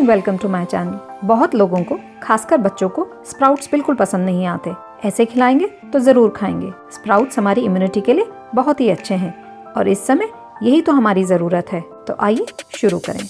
And welcome to my channel. बहुत लोगों को, खासकर बच्चों को, स्प्राउट्स बिल्कुल पसंद नहीं आते। ऐसे खिलाएंगे तो ज़रूर खाएंगे। स्प्राउट्स हमारी इम्यूनिटी के लिए बहुत ही अच्छे हैं और इस समय यही तो हमारी ज़रूरत है। तो आइए शुरू करें।